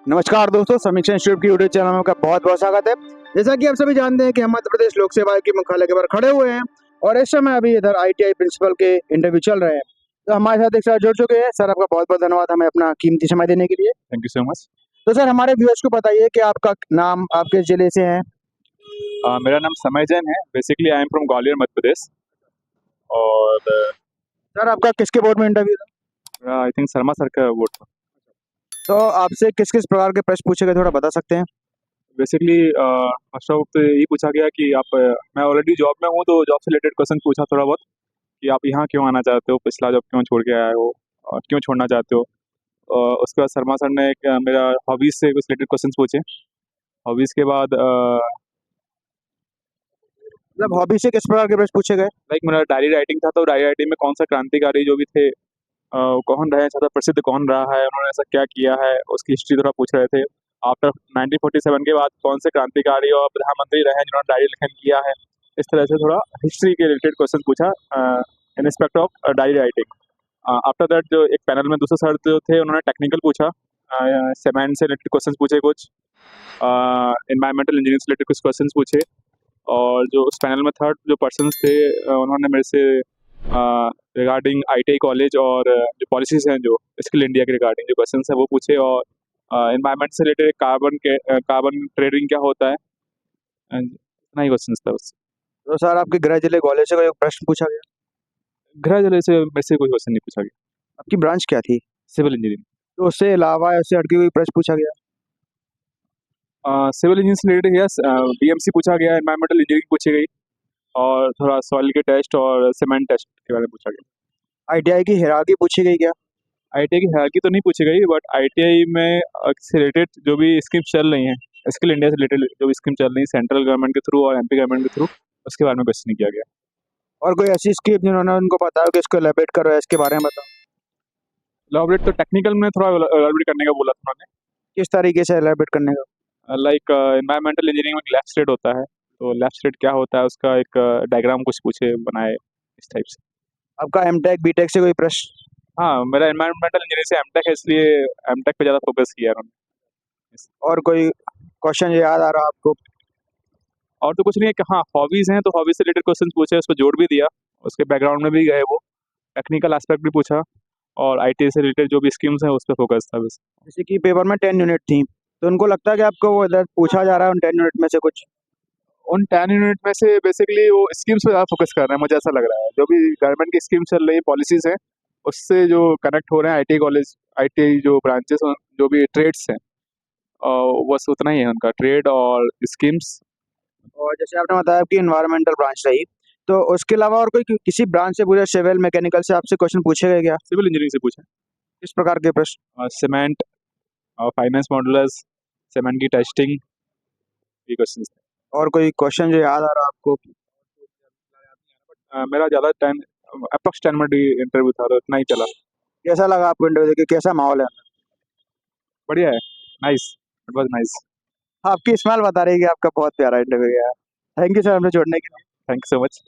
नमस्कार दोस्तों, समीक्षा इंस्टीट्यूट की यूट्यूब चैनल में आपका बहुत-बहुत स्वागत है। जैसा कि आप सभी जानते हैं कि हम मध्य प्रदेश लोक सेवा आयोग के मुख्यालय के बाहर खड़े हुए हैं और इस समय अभी इधर आईटीआई प्रिंसिपल के इंटरव्यू चल रहे हैं। तो हमारे साथ एक सर जुड़ चुके हैं। सर, आपका बहुत-बहुत धन्यवाद हमें अपना कीमती समय देने के लिए। Thank you so much. तो सर, हमारे व्यूअर्स को बताइए कि आपका नाम, आप किस जिले से हैं? मेरा नाम समय जैन है। Basically I am from Gwalior Madhya Pradesh और सर, आपका किसके बोर्ड में इंटरव्यू था? आई थिंक शर्मा सर का वोट था। तो आपसे किस-किस प्रकार के प्रश्न पूछे गए, थोड़ा बता सकते हैं? बेसिकली फर्स्ट ऑफ तो यही पूछा गया कि मैं ऑलरेडी जॉब में हूँ, तो जॉब से रिलेटेड क्वेश्चन पूछा थोड़ा बहुत कि आप यहाँ क्यों आना चाहते हो, पिछला जॉब क्यों छोड़ के आए हो और क्यों छोड़ना चाहते हो। उसके बाद शर्मा सर ने मेरा हॉबीज़ से कुछ रिलेटेड क्वेश्चन पूछे। हॉबीज़ के बाद मतलब हॉबी से किस प्रकार के प्रश्न पूछे गए? लाइक मेरा डायरी राइटिंग था, तो डायरी राइटिंग में कौन सा क्रांतिकारी जो भी थे, कौन रहे, ज़्यादा प्रसिद्ध कौन रहा है, उन्होंने ऐसा क्या किया है, उसकी हिस्ट्री थोड़ा पूछ रहे थे। आफ्टर 1947 के बाद कौन से क्रांतिकारी और प्रधानमंत्री रहे हैं जिन्होंने डायरी लेखन किया है। इस तरह से थोड़ा हिस्ट्री के रिलेटेड क्वेश्चन पूछा in respect of diary writing. After that जो एक पैनल में दूसरे सर जो थे उन्होंने टेक्निकल पूछा, सीमेंट से रिलेटेड क्वेश्चन पूछे, कुछ एनवायरमेंटल इंजीनियरिंग से रिलेटेड कुछ क्वेश्चन पूछे। और जो उस पैनल में थर्ड जो पर्सन थे, उन्होंने मेरे से रिगार्डिंग आईटीआई कॉलेज और जो पॉलिसीज हैं जो स्किल इंडिया के रिगार्डिंग जो क्वेश्चन है वो पूछे, और एनवायरमेंट से रिलेटेड कार्बन ट्रेडिंग क्या होता है, and इतना ही क्वेश्चन था बस। तो सर, आपके गृह जिले ग्वालियर से कोई प्रश्न पूछा गया? गृह जिले से मेरे से कोई क्वेश्चन नहीं पूछा गया। आपकी ब्रांच क्या थी? Civil engineering. तो उससे अलावा उससे हट के कोई प्रश्न पूछा गया? सिविल इंजीनियरिंग से रिलेटेड गया, बीएमसी पूछा गया, एनवायरमेंटल इंजीनियरिंग पूछी गई और थोड़ा सॉइल के टेस्ट और सीमेंट टेस्ट के बारे में पूछा गया। आईटीआई की हायरार्की पूछी गई क्या? आईटीआई की हायरार्की तो नहीं पूछी गई, बट आईटीआई में से रिलेटेड जो भी स्कीम चल रही हैं, स्किल इंडिया से रिलेटेड जो भी स्कीम चल रही है सेंट्रल गवर्नमेंट के थ्रू और एमपी गवर्नमेंट के थ्रू, उसके बारे में क्वेश्चन नहीं किया गया। और कोई ऐसी स्कीम जिन्होंने उनको बताया कि इसको एलैबोरेट करो, इसके बारे में बताओ? एलाबोरेट तो टेक्निकल में थोड़ा एलाबोरेट करने का बोला था उन्होंने। किस तरीके से एलैबोरेट करने का? लाइक एनवायरमेंटल इंजीनियरिंग में लेफ्ट स्टेट होता है, तो लेफ्ट स्टेट क्या होता है उसका एक डायग्राम कुछ पूछे, बनाए, इस टाइप से। आपका एमटेक बीटेक से कोई प्रश्न? हाँ, मेरा एनवायरमेंटल इंजीनियरिंग से एमटेक है, इसलिए एमटेक पे ज़्यादा फोकस किया उन्होंने। और कोई क्वेश्चन याद आ रहा आपको? और तो कुछ नहीं है कि हाँ हॉबीज़ हैं, तो हॉबीज से रिलेटेड क्वेश्चन पूछे, उस पर जोड़ भी दिया, उसके बैकग्राउंड में भी गए, वो टेक्निकल एस्पेक्ट भी पूछा और आईटी से रिलेटेड जो भी स्कीम्स हैं उस पर फोकस था बस। जैसे कि पेपर में 10 यूनिट थी, तो उनको लगता है कि आपको वो इधर पूछा जा रहा है उन 10 यूनिट में से कुछ? उन 10 यूनिट में से बेसिकली वो स्कीम्स पे ज़्यादा फोकस कर रहे हैं, मुझे ऐसा लग रहा है। जो भी गवर्नमेंट की स्कीम चल रही है, पॉलिसीज़ हैं, उससे जो कनेक्ट हो रहे हैं आईटी कॉलेज, आईटी जो ब्रांचेस, जो भी ट्रेड्स हैं, बस उतना ही है उनका, ट्रेड और स्कीम्स। और जैसे आपने बताया कि एनवायरमेंटल ब्रांच रही, तो उसके अलावा और कोई किसी ब्रांच से पूछे, सिविल मैकेनिकल से आपसे क्वेश्चन पूछे गए क्या? सिविल इंजीनियरिंग से पूछा, किस प्रकार के प्रश्न? सीमेंट और फाइनेंस मॉडलर्स, सीमेंट की टेस्टिंग, ये क्वेश्चन थे। और कोई क्वेश्चन जो याद आ रहा आपको? मेरा ज़्यादा टाइम अप्रॉक्स 10 मिनट इंटरव्यू था, तो इतना ही चला। कैसा लगा आपको इंटरव्यू देके? कैसा माहौल है? बढ़िया है, नाइस, इट वाज नाइस। आपकी स्माइल बता रही है कि आपका बहुत प्यारा इंटरव्यू गया। थैंक यू सर हमसे जुड़ने के लिए। Thank you so much.